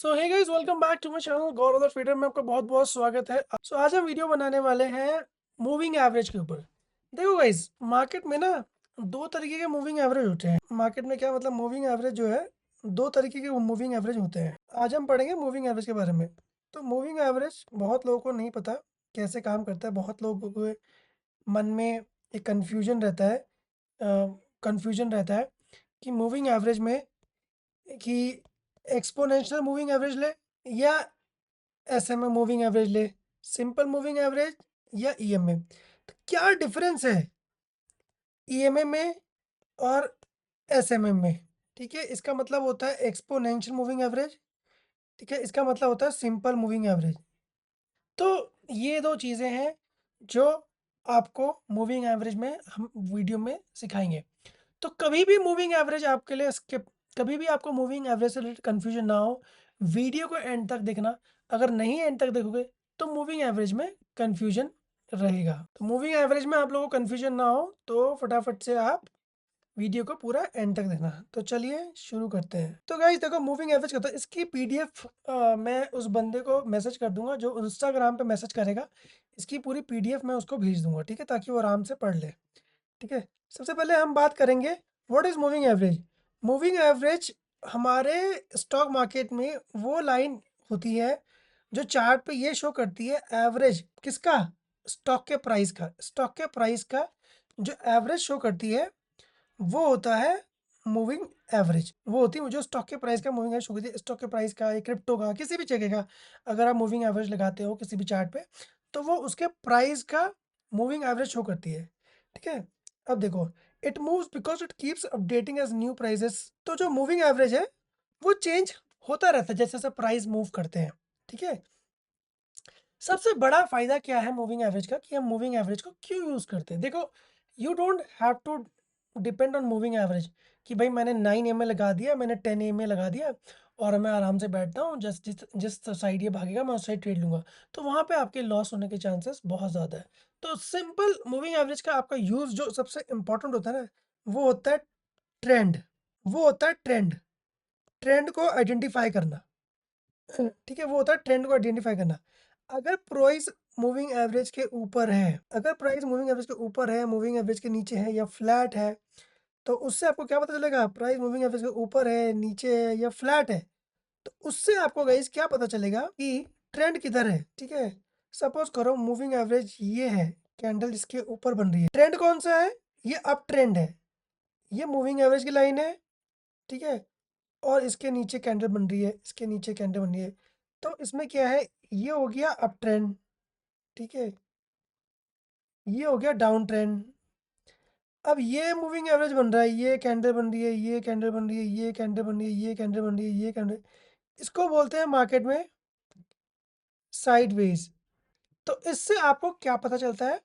So hey guys, welcome back to my channel Gaurav the trader में आपका बहुत बहुत स्वागत है। सो आज हम वीडियो बनाने वाले हैं मूविंग एवरेज के ऊपर। देखो गाइस, मार्केट में ना दो तरीके के मूविंग एवरेज होते हैं। मार्केट में क्या मतलब, मूविंग एवरेज जो है दो तरीके के मूविंग एवरेज होते हैं। आज हम पढ़ेंगे मूविंग एवरेज के बारे में। तो मूविंग एवरेज बहुत लोगों को नहीं पता कैसे काम करता है। बहुत लोगों के मन में एक कन्फ्यूजन रहता है कि मूविंग एवरेज में कि एक्सपोनेंशियल मूविंग एवरेज ले या एसएमए मूविंग एवरेज ले, सिंपल मूविंग एवरेज या ईएमए। तो क्या डिफरेंस है ईएमए में और एसएमए में? ठीक है, इसका मतलब होता है एक्सपोनेंशियल मूविंग एवरेज। ठीक है, इसका मतलब होता है सिंपल मूविंग एवरेज। तो ये दो चीज़ें हैं जो आपको मूविंग एवरेज में हम वीडियो में सिखाएंगे। तो कभी भी मूविंग एवरेज आपके लिए स्किप, कभी भी आपको मूविंग एवरेज से रिलेटेड कन्फ्यूजन ना हो, वीडियो को एंड तक देखना। अगर नहीं एंड तक देखोगे तो मूविंग एवरेज में कन्फ्यूजन रहेगा। तो मूविंग एवरेज में आप लोगों को कन्फ्यूजन ना हो तो फटाफट से आप वीडियो को पूरा एंड तक देखना। तो चलिए शुरू करते हैं। तो गाइस देखो, मूविंग एवरेज करता है, इसकी पीडीएफ मैं उस बंदे को मैसेज कर दूंगा जो इंस्टाग्राम पे मैसेज करेगा। इसकी पूरी पीडीएफ मैं उसको भेज दूंगा, ठीक है, ताकि वो आराम से पढ़ ले। ठीक है, सबसे पहले हम बात करेंगे what is moving average. Moving average हमारे स्टॉक मार्केट में वो लाइन होती है जो चार्ट पे ये शो करती है एवरेज किसका, स्टॉक के प्राइस का जो एवरेज शो करती है वो होता है मूविंग एवरेज। वो होती है जो स्टॉक के प्राइस का मूविंग एवरेज शो करती है। स्टॉक के प्राइस का या क्रिप्टो का किसी भी जगह का अगर आप मूविंग एवरेज लगाते हो किसी भी चार्ट पे तो वो उसके प्राइस का मूविंग एवरेज शो करती है। ठीक है, अब देखो, it moves because it keeps updating as new prices. तो जो मूविंग एवरेज है वो चेंज होता रहता है जैसे जैसे प्राइस मूव करते हैं। ठीक है, सबसे बड़ा फायदा क्या है मूविंग एवरेज का कि हम मूविंग एवरेज को क्यों यूज करते हैं। देखो, you don't have to depend on moving average कि भाई मैंने 9 एम लगा दिया, मैंने 10 एम लगा दिया और मैं आराम से बैठता हूँ, जिस जिस जिस साइड ये भागेगा मैं उस साइड ट्रेड लूंगा। तो वहाँ पे आपके लॉस होने के चांसेस बहुत ज़्यादा है। तो सिंपल मूविंग एवरेज का आपका यूज जो सबसे इंपॉर्टेंट होता है ना, वो होता है ट्रेंड। वो होता है ट्रेंड, ट्रेंड को आइडेंटिफाई करना। ठीक है, वो होता है ट्रेंड को आइडेंटिफाई करना। अगर प्राइस मूविंग एवरेज के ऊपर है, अगर प्राइस मूविंग एवरेज के ऊपर है, मूविंग एवरेज के नीचे है या फ्लैट है, तो उससे आपको क्या पता चलेगा? प्राइस मूविंग एवरेज के ऊपर है, नीचे है या फ्लैट है, तो उससे आपको गाइस क्या पता चलेगा कि ट्रेंड किधर है। ठीक है, सपोज करो मूविंग एवरेज ये है, कैंडल जिसके ऊपर बन रही है, ट्रेंड कौन सा है? ये अप ट्रेंड है, ये मूविंग एवरेज की लाइन है। ठीक है, और इसके नीचे कैंडल बन रही है, इसके नीचे कैंडल बन रही है, तो इसमें क्या है? ये हो गया अप ट्रेंड। ठीक है, ये हो गया डाउन ट्रेंड। अब ये मूविंग एवरेज बन रहा है, ये कैंडल बन रही है, ये कैंडल बन रही है, ये कैंडल बन रही है, ये कैंडल बन रही है, ये कैंडल, इसको बोलते हैं मार्केट में साइडवेज। तो इससे आपको क्या पता चलता है?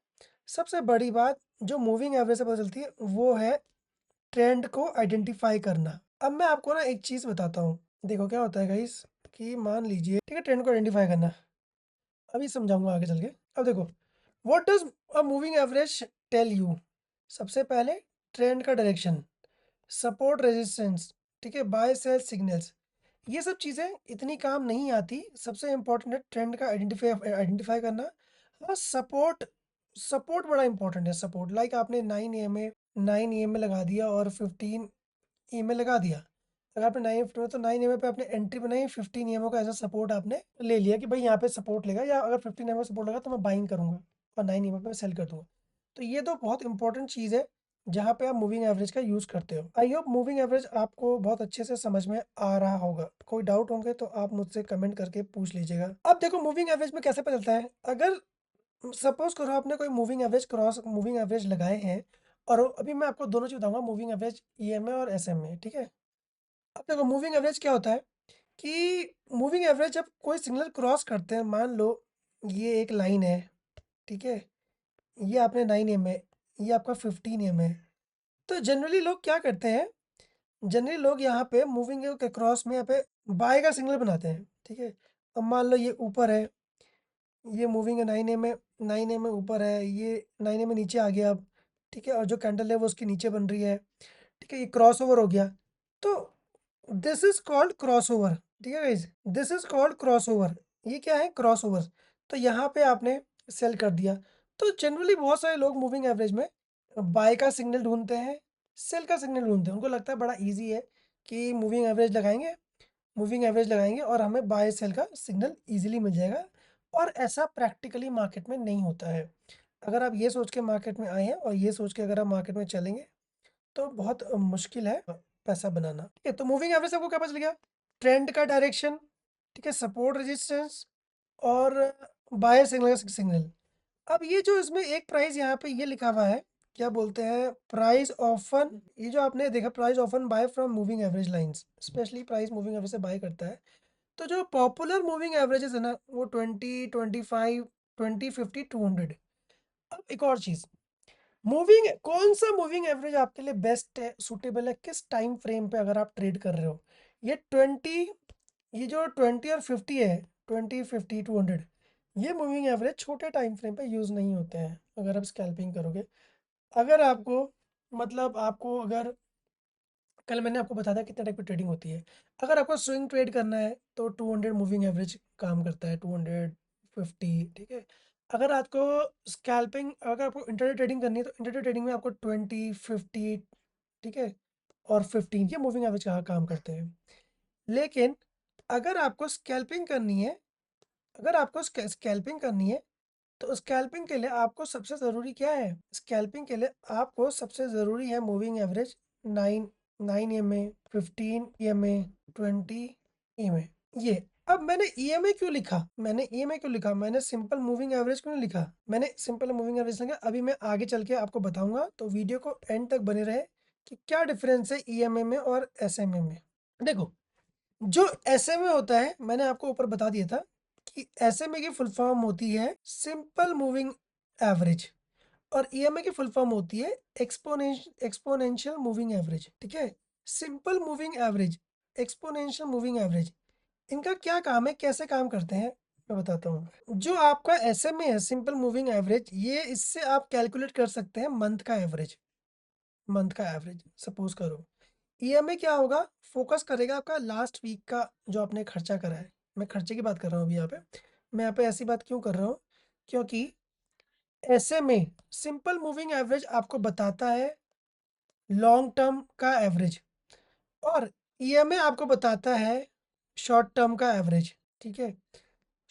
सबसे बड़ी बात जो मूविंग एवरेज से पता चलती है वो है ट्रेंड को आइडेंटिफाई करना। अब मैं आपको ना एक चीज़ बताता हूँ। देखो क्या होता है गाइस कि मान लीजिए, ठीक है, ट्रेंड को आइडेंटिफाई करना अभी समझाऊंगा आगे चल के। अब देखो, what does a moving average tell you? सबसे पहले ट्रेंड का डायरेक्शन, सपोर्ट रेजिस्टेंस, ठीक है, बाय सेल सिग्नल्स, ये सब चीज़ें इतनी काम नहीं आती। सबसे इंपॉर्टेंट है ट्रेंड का आइडेंटिफाई आइडेंटिफाई करना। हाँ, सपोर्ट, सपोर्ट बड़ा इंपॉर्टेंट है। सपोर्ट लाइक आपने 9 ए में लगा दिया और 15 ए में लगा दिया। अगर आपने 9 में तो 9 ए पे आपने एंट्री बनाई, 15 ए का एज अ सपोर्ट आपने ले लिया कि भाई यहाँ पे सपोर्ट लेगा, या अगर 15 ए सपोर्ट लगा तो मैं बाइंग करूंगा और 9 ए पे सेल कर दूंगा। तो ये तो बहुत इंपॉर्टेंट चीज़ है जहाँ पे आप मूविंग एवरेज का यूज़ करते हो। आई होप मूविंग एवरेज आपको बहुत अच्छे से समझ में आ रहा होगा। कोई डाउट होंगे तो आप मुझसे कमेंट करके पूछ लीजिएगा। अब देखो मूविंग एवरेज में कैसे पता चलता है। अगर सपोज करो आपने कोई moving average cross moving average लगाए हैं, और अभी मैं आपको दोनों चीज़ बताऊंगा, मूविंग एवरेज ईएमए और एसएमए। ठीक है, अब देखो मूविंग एवरेज क्या होता है कि मूविंग एवरेज जब कोई सिग्नल क्रॉस करते हैं, मान लो ये एक लाइन है, ठीक है, ये आपने 9 एम है, ये आपका 15 एम है, तो जनरली लोग क्या करते हैं, जनरली लोग यहाँ पे मूविंग के क्रॉस में यहाँ पे बाय का सिग्नल बनाते हैं। ठीक है, अब मान लो ये ऊपर है, ये मूविंग है 9 एम में, 9 एम में ऊपर है, ये 9 एम में नीचे आ गया अब। ठीक है, और जो कैंडल है वो उसके नीचे बन रही है। ठीक है, ये क्रॉस ओवर हो गया। तो this is called cross over. ठीक है guys, this is called crossover. ये क्या है? क्रॉसओवर। तो यहाँ पे आपने सेल कर दिया। तो जनरली बहुत सारे लोग मूविंग एवरेज में बाय का सिग्नल ढूंढते हैं, सेल का सिग्नल ढूंढते हैं। उनको लगता है बड़ा इजी है कि मूविंग एवरेज लगाएंगे और हमें बाय सेल का सिग्नल इजीली मिल जाएगा। और ऐसा प्रैक्टिकली मार्केट में नहीं होता है। अगर आप ये सोच के मार्केट में आए हैं और ये सोच के अगर आप मार्केट में चलेंगे तो बहुत मुश्किल है पैसा बनाना। ठीक है, तो मूविंग एवरेज आपको क्या पता चल गया? ट्रेंड का डायरेक्शन, ठीक है, सपोर्ट रेजिस्टेंस और बायर सिग्नल का सिग्नल। अब ये जो इसमें एक प्राइस यहाँ पे ये लिखा हुआ है, क्या बोलते हैं, प्राइस ऑफन, ये जो आपने देखा price often buy from moving average lines, especially price moving average से बाय करता है। तो जो पॉपुलर मूविंग एवरेजेस है ना वो 20, 25, 20, 50, 200। अब एक और चीज़, मूविंग कौन सा मूविंग एवरेज आपके लिए बेस्ट है, सूटेबल है, किस टाइम फ्रेम पे अगर आप ट्रेड कर रहे हो? ये 20, ये जो 20 और 50 है, 20, 50, 200, ये मूविंग एवरेज छोटे टाइम फ्रेम पे यूज़ नहीं होते हैं अगर आप स्कैल्पिंग करोगे। अगर आपको मतलब आपको अगर कल मैंने आपको बताया था कितने टाइप की ट्रेडिंग होती है। अगर आपको स्विंग ट्रेड करना है तो 200 मूविंग एवरेज काम करता है, 250, ठीक है। अगर आपको स्कैल्पिंग, अगर आपको इंटरडे ट्रेडिंग करनी है तो इंटरडे ट्रेडिंग में आपको 20, 50, ठीक है, और 15 ये मूविंग एवरेज का काम करते हैं। लेकिन अगर आपको स्कैल्पिंग करनी है, अगर आपको स्कैल्पिंग करनी है तो स्कैल्पिंग के लिए आपको सबसे ज़रूरी क्या है? स्कैल्पिंग के लिए आपको सबसे ज़रूरी है moving average 9 9 EMA, 15 EMA, 20 EMA। ये अब मैंने EMA क्यों लिखा? मैंने सिंपल मूविंग एवरेज क्यों नहीं लिखा? मैंने सिंपल मूविंग एवरेज लिखा, अभी मैं आगे चल के आपको बताऊंगा, तो वीडियो को एंड तक बने रहे कि क्या डिफरेंस है EMA में और SMA में। देखो, जो SMA होता है मैंने आपको ऊपर बता दिया था कि SMA की फुल फॉर्म होती है सिंपल मूविंग एवरेज, और EMA की फुल फॉर्म होती है एक्सपोनेंशियल मूविंग एवरेज। ठीक है, simple moving average, exponential moving average, इनका क्या काम है, कैसे काम करते हैं, मैं बताता हूँ। जो आपका SMA है सिंपल मूविंग एवरेज, ये इससे आप कैलकुलेट कर सकते हैं मंथ का एवरेज। सपोज करो EMA क्या होगा, फोकस करेगा आपका लास्ट वीक का जो आपने खर्चा करा है। मैं खर्चे की बात कर रहा हूँ अभी यहाँ पे। मैं यहाँ पे ऐसी बात क्यों कर रहा हूँ, क्योंकि SMA सिंपल मूविंग एवरेज आपको बताता है लॉन्ग टर्म का एवरेज, और EMA आपको बताता है शॉर्ट टर्म का एवरेज। ठीक है,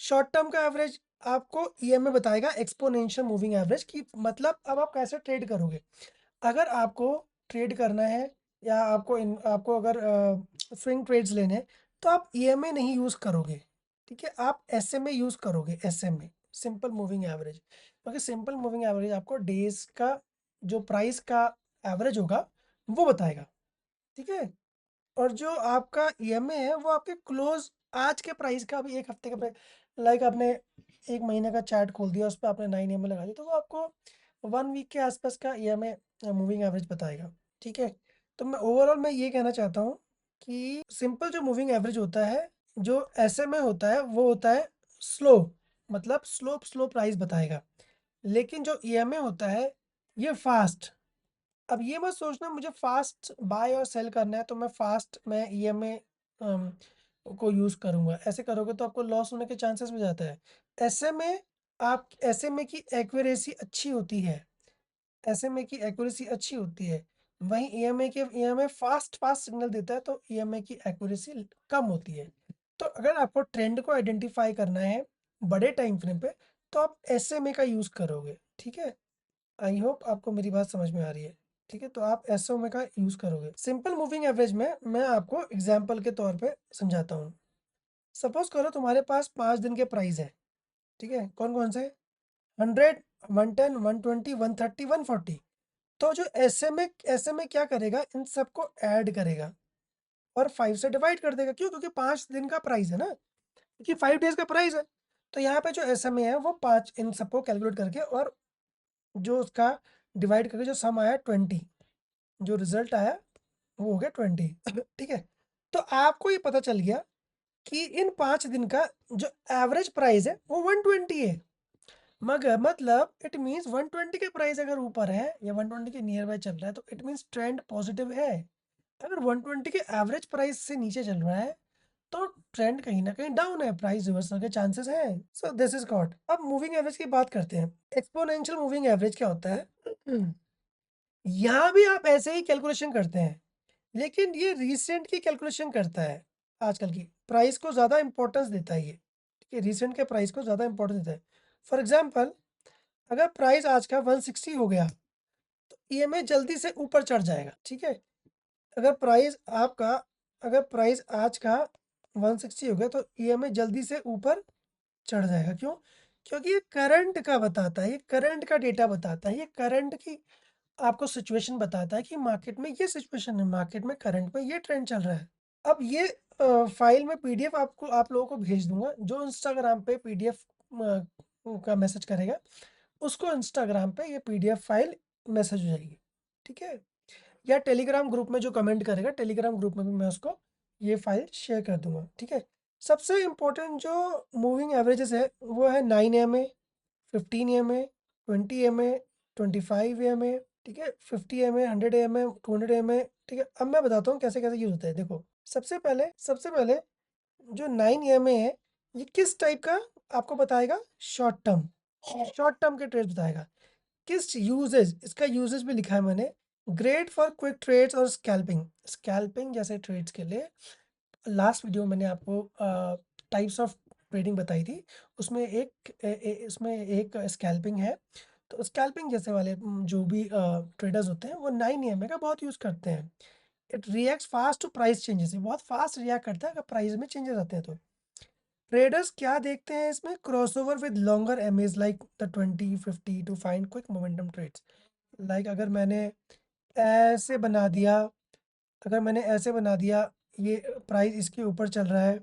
शॉर्ट टर्म का एवरेज आपको EMA बताएगा एक्सपोनेंशियल मूविंग एवरेज की। मतलब अब आप कैसे ट्रेड करोगे? अगर आपको ट्रेड करना है या आपको अगर स्विंग ट्रेड्स लेने हैं तो आप EMA नहीं यूज़ करोगे। ठीक है, आप SMA यूज़ करोगे, SMA सिंपल मूविंग एवरेज, क्योंकि सिंपल मूविंग एवरेज आपको डेज का जो प्राइस का एवरेज होगा वो बताएगा। ठीक है, और जो आपका EMA है वो आपके क्लोज आज के प्राइस का, अभी एक हफ्ते का प्राइस, लाइक आपने एक महीने का चार्ट खोल दिया, उस पर आपने 9 EMA लगा दिया, तो वो आपको 1 वीक के आसपास का EMA मूविंग एवरेज बताएगा। ठीक है, तो मैं ये कहना चाहता हूँ कि सिंपल जो मूविंग एवरेज होता है, जो SMA होता है वो होता है स्लो, मतलब स्लो प्राइस बताएगा। लेकिन जो EMA होता है ये फास्ट। अब ये मत सोचना मुझे फास्ट बाय और सेल करना है तो मैं EMA को यूज़ करूँगा, ऐसे करोगे तो आपको लॉस होने के चांसेस में जाता है। SMA की एक्यूरेसी अच्छी होती है, SMA की एक्यूरेसी अच्छी होती है। वहीं EMA फास्ट फास्ट सिग्नल देता है तो EMA की एक्यूरेसी कम होती है। तो अगर आपको ट्रेंड को आइडेंटिफाई करना है बड़े टाइम फ्रेम पे तो आप SMA का यूज़ करोगे। ठीक है, आई होप आपको मेरी बात समझ में आ रही है। ठीक है, तो आप SMA का यूज़ करोगे। सिंपल मूविंग एवरेज में मैं आपको एग्जाम्पल के तौर पे समझाता हूँ। सपोज करो तुम्हारे पास 5 दिन के प्राइस है। ठीक है, कौन कौन से? 100, 110, 120, 130, 140। तो जो SMA क्या करेगा, इन सबको ऐड करेगा और 5 से डिवाइड कर देगा। क्यों? क्योंकि 5 दिन का प्राइस है ना, क्योंकि 5 डेज का प्राइस है। तो यहाँ पे जो SMA है वो 5 इन सबको कैलकुलेट करके और जो उसका डिवाइड करके जो सम आया 20, जो रिजल्ट आया वो हो गया 20। ठीक है, तो आपको ये पता चल गया कि इन 5 दिन का जो एवरेज प्राइस है वो 120 है। मगर मतलब इट मीन्स 120 के प्राइस अगर ऊपर है या 120 के नियर बाय चल रहा है तो इट मीन्स ट्रेंड पॉजिटिव है। अगर 120 के एवरेज प्राइस से नीचे चल रहा है तो ट्रेंड कहीं ना कहीं डाउन है, प्राइस रिवर्सल के चांसेस हैं। So this is got. अब मूविंग एवरेज की बात करते हैं। एक्सपोनेंशियल मूविंग एवरेज क्या होता है? यहाँ भी आप ऐसे ही कैलकुलेशन करते हैं, लेकिन ये रिसेंट की कैलकुलेशन करता है। आजकल की प्राइस को ज़्यादा इंपॉर्टेंस देता है ये, ठीक है, रिसेंट के प्राइस को ज़्यादा इंपॉर्टेंस देता है। फॉर एग्जांपल, अगर प्राइस आज का 160 हो गया तो ईएमआई जल्दी से ऊपर चढ़ जाएगा, ठीक है। अगर प्राइस आपका अगर प्राइस आज का 160 हो गया तो ईएमआई जल्दी से ऊपर चढ़ जाएगा। क्यों? क्योंकि ये करंट का बताता है, ये करंट का डेटा बताता है, ये करंट की आपको सिचुएशन बताता है कि मार्केट में ये सिचुएशन है, मार्केट में करंट में ये ट्रेंड चल रहा है। अब ये फाइल में पीडीएफ आपको आप लोगों को भेज दूंगा। जो इंस्टाग्राम पे पीडीएफ का मैसेज करेगा, उसको इंस्टाग्राम पे ये पीडीएफ फाइल मैसेज हो जाएगी, ठीक है। या टेलीग्राम ग्रुप में जो कमेंट करेगा, टेलीग्राम ग्रुप में भी मैं उसको ये फाइल शेयर कर दूंगा, ठीक है। सबसे इम्पोर्टेंट जो मूविंग एवरेजेस है वो है 9 EMA, 15 EMA, 20 EMA, 25 EMA, ठीक है, 50 EMA, 100 EMA, 200 EMA, ठीक है। अब मैं बताता हूँ कैसे कैसे यूज होता है। देखो, सबसे पहले जो 9 EMA है, ये किस टाइप का आपको बताएगा? शॉर्ट टर्म के ट्रेड बताएगा। किस यूजेज, इसका यूजेज भी लिखा है मैंने। ग्रेट फॉर क्विक ट्रेड्स और स्कैल्पिंग, स्कैल्पिंग जैसे ट्रेड्स के लिए। लास्ट वीडियो में मैंने आपको टाइप्स ऑफ ट्रेडिंग बताई थी, उसमें एक स्कैल्पिंग है। तो स्कैल्पिंग जैसे वाले जो भी ट्रेडर्स होते हैं वो 9 EMA का बहुत यूज़ करते हैं। It reacts fast to price changes, बहुत फास्ट रिएक्ट करता है अगर प्राइस में चेंजेस आते हैं तो। ट्रेडर्स क्या देखते हैं इसमें? Crossover with longer MAs like the 20 50 to find quick momentum trades. Like ऐसे बना दिया अगर मैंने ऐसे बना दिया, ये प्राइस इसके ऊपर चल रहा है,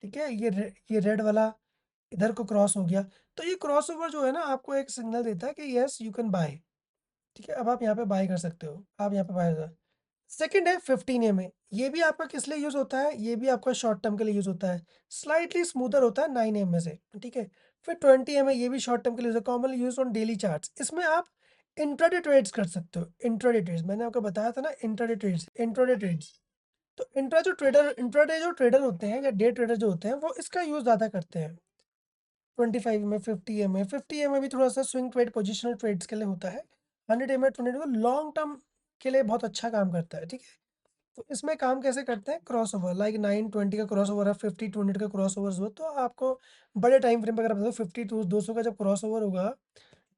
ठीक है, ये रेड वाला इधर को क्रॉस हो गया, तो ये क्रॉस ओवर जो है ना आपको एक सिग्नल देता है कि यस यू कैन बाय, ठीक है। अब आप यहाँ पे बाय कर सकते हो, आप यहाँ पे बाय कर। सेकंड है 15 EMA। ये भी आपका किस लिए यूज़ होता है? ये भी आपका शॉर्ट टर्म के लिए यूज़ होता है। स्लाइटली स्मूदर होता है 9 EMA से, ठीक है। फिर 20 EMA, ये भी शॉर्ट टर्म के लिए commonly use on daily charts. इसमें आप इंट्राडे ट्रेड्स कर सकते हो। इंट्राडे ट्रेड्स मैंने आपको बताया था ना, इंट्राडे ट्रेड्स। तो इंट्राडे जो ट्रेडर होते हैं या डे ट्रेडर जो होते हैं वो इसका यूज़ ज़्यादा करते हैं। 25 में 50 में भी थोड़ा सा स्विंग ट्रेड, पोजिशनल ट्रेड्स के लिए होता है। 100 में 20 में लॉन्ग टर्म के लिए बहुत अच्छा काम करता है, ठीक है। तो इसमें काम कैसे करते हैं? क्रॉस ओवर, लाइक 920 का क्रॉस ओवर है, 50 200 का क्रॉस ओवर हुआ, तो आपको बड़े टाइम फ्रेम पर अगर बताओ 50 200 का जब क्रॉस ओवर होगा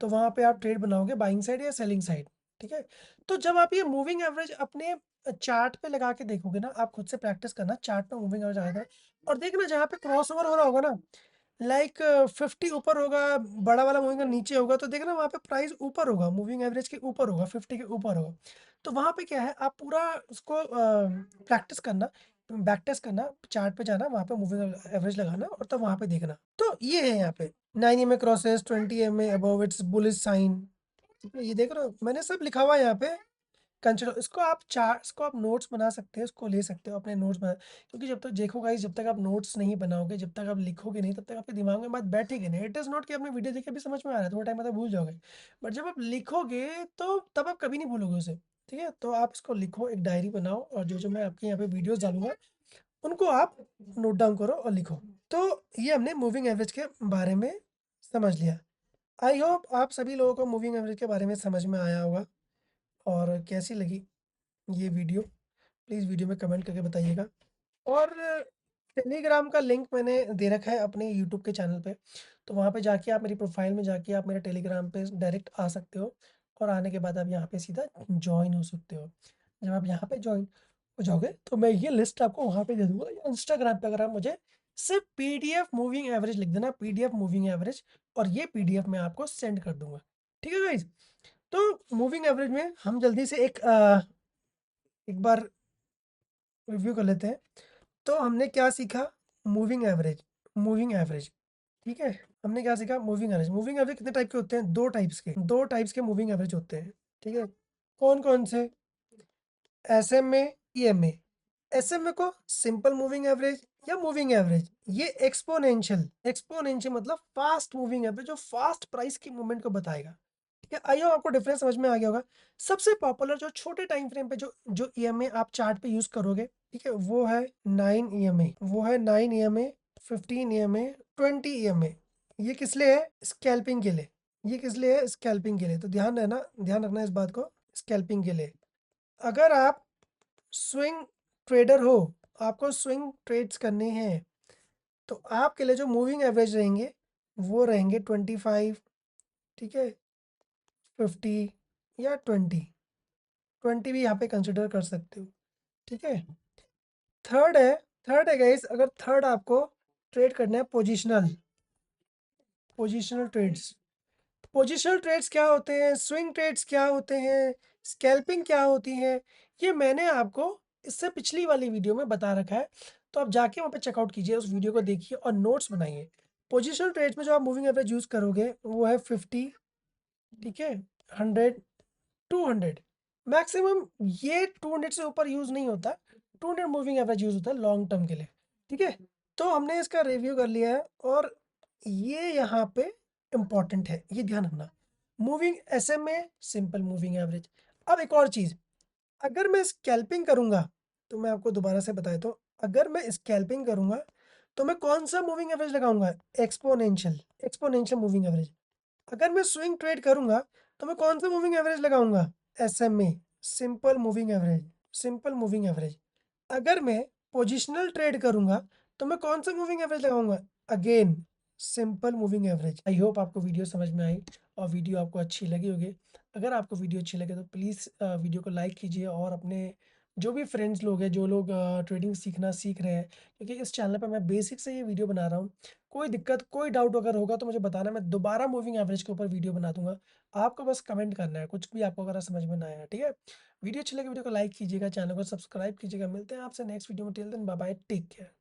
तो वहाँ पे आप ट्रेड बनाओगे बाइंग साइड या सेलिंग साइड, ठीक है। तो जब आप ये मूविंग एवरेज अपने चार्ट पे लगा के देखोगे ना, आप खुद से प्रैक्टिस करना, चार्ट पे मूविंग एवरेज आएगा और देखना जहाँ पे क्रॉस ओवर हो रहा होगा ना, लाइक 50 ऊपर होगा, बड़ा वाला मूविंग नीचे होगा, तो देखना वहाँ पे प्राइस ऊपर होगा, मूविंग एवरेज के ऊपर होगा, 50 के ऊपर होगा। तो वहाँ पे क्या है, आप पूरा उसको प्रैक्टिस करना, बैक टेस्ट करना, चार्ट पे जाना, वहाँ पे मूविंग एवरेज लगाना और तब वहाँ पे देखना। तो ये है यहाँ पे 9 EMA crosses, 20 EMA above it's bullish sign. ये देख रहे हो, मैंने सब लिखा हुआ है यहाँ पे। कंसिडर इसको आप नोट्स बना सकते हैं, इसको ले सकते हो अपने नोट्स बना। क्योंकि जब तक देखो गाइस, जब तक आप नोट्स नहीं बनाओगे, जब तक आप लिखोगे नहीं, तब तक आपके दिमाग में बात बैठेगी नहीं। इट इज़ नॉट कि आपने वीडियो देखी अभी समझ में आ रहा है, थोड़ा टाइम बाद आप भूल जाओगे। बट जब आप लिखोगे तो तब आप कभी नहीं भूलोगे उसे, ठीक है। तो आप इसको लिखो, एक डायरी बनाओ और जो जो मैं आपके यहाँ पे वीडियोस डालूंगा उनको आप नोट डाउन करो और लिखो। तो ये हमने मूविंग एवरेज के बारे में समझ लिया। आई होप आप सभी लोगों को मूविंग एवरेज के बारे में समझ में आया होगा। और कैसी लगी ये वीडियो, प्लीज़ वीडियो में कमेंट करके बताइएगा। और टेलीग्राम का लिंक मैंने दे रखा है अपने यूट्यूब के चैनल पे, तो वहाँ पे जाके आप मेरी प्रोफाइल में जाके आप मेरे टेलीग्राम पे डायरेक्ट आ सकते हो और आने के बाद आप यहाँ पे सीधा जॉइन हो सकते हो। जब आप यहाँ पे जॉइन हो जाओगे तो मैं ये लिस्ट आपको वहाँ पे दे दूँगा, या इंस्टाग्राम पे अगर आप मुझे सिर्फ पीडीएफ मूविंग एवरेज लिख देना, पीडीएफ मूविंग एवरेज, और ये पीडीएफ मैं आपको सेंड कर दूँगा, ठीक है गाइज़? तो मूविंग एवरेज में हम जल्दी से एक बार रिव्यू कर लेते हैं। तो हमने क्या सीखा? मूविंग एवरेज, मूविंग एवरेज, ठीक है। हमने क्या सीखा? Moving average. मूविंग एवरेज कितने टाइप के होते हैं? दो टाइप्स के मूविंग एवरेज होते हैं, ठीक है। कौन कौन से? SMA, EMA. एसएमए को सिंपल मूविंग एवरेज या मूविंग एवरेज, ये एक्सपोनेंशियल मतलब फास्ट मूविंग एवरेज, जो फास्ट प्राइस की मूवमेंट को बताएगा, ठीक है। आइए आपको डिफरेंस समझ में आ गया होगा। सबसे पॉपुलर जो छोटे टाइम फ्रेम पे जो जो ईएमए आप चार्ट पे यूज करोगे, ठीक है, वो है 9 EMA, वो है 9 EMA, 15 EMA, 20 EMA। ये किस लिए है? स्कैल्पिंग के लिए। ये किस लिए है? स्कैल्पिंग के लिए। तो ध्यान रखना इस बात को, स्कैल्पिंग के लिए। अगर आप स्विंग ट्रेडर हो, आपको स्विंग ट्रेड्स करने हैं, तो आपके लिए जो मूविंग एवरेज रहेंगे वो रहेंगे 25, ठीक है, 50 या 20 भी यहाँ पे कंसिडर कर सकते हो। ठीक है। थर्ड है थर्ड है गाइस, अगर थर्ड आपको ट्रेड करना है positional, positional trades. Positional trades क्या होते हैं, स्विंग ट्रेड्स क्या होते हैं, स्कैल्पिंग क्या होती है, ये मैंने आपको इससे पिछली वाली वीडियो में बता रखा है। तो आप जाके वहाँ पे चेकआउट कीजिए, उस वीडियो को देखिए और नोट्स बनाइए। पोजिशनल ट्रेड्स में जो आप मूविंग एवरेज यूज़ करोगे वो है 50, ठीक है, 100, 200 मैक्सिमम। ये 200 से ऊपर यूज़ नहीं होता। 200 मूविंग एवरेज यूज़ होता है लॉन्ग टर्म के लिए। ठीक है। तो हमने इसका रिव्यू कर लिया है, और ये यहाँ पे इम्पॉर्टेंट है, ये ध्यान रखना। Moving SMA, simple moving average. अब एक और चीज़, अगर मैं स्कैल्पिंग करूँगा, तो मैं आपको दोबारा से बताया, तो अगर मैं स्कैल्पिंग करूँगा तो मैं कौन सा मूविंग एवरेज लगाऊंगा? Exponential, exponential moving average. अगर मैं स्विंग ट्रेड करूंगा तो मैं कौन सा मूविंग एवरेज लगाऊंगा? SMA, simple moving average, simple moving average. अगर मैं पोजिशनल ट्रेड करूंगा तो मैं कौन सा मूविंग एवरेज लगाऊंगा? Again simple moving average. I hope आपको वीडियो समझ में आई और वीडियो आपको अच्छी लगी होगी। अगर आपको वीडियो अच्छी लगे तो प्लीज़ वीडियो को लाइक कीजिए, और अपने जो भी फ्रेंड्स लोग हैं, जो लोग ट्रेडिंग सीखना सीख रहे हैं, क्योंकि इस चैनल पर मैं बेसिक से ये वीडियो बना रहा हूँ। कोई दिक्कत, कोई डाउट अगर होगा तो मुझे बताना, मैं दोबारा मूविंग एवरेज के ऊपर वीडियो बना दूंगा। आपको बस कमेंट करना है, कुछ भी आपको अगर समझ में ना आया। ठीक है। वीडियो अच्छी लगे वीडियो को लाइक कीजिएगा, चैनल को सब्सक्राइब कीजिएगा। मिलते हैं आपसे नेक्स्ट वीडियो में। Till then bye bye, take care.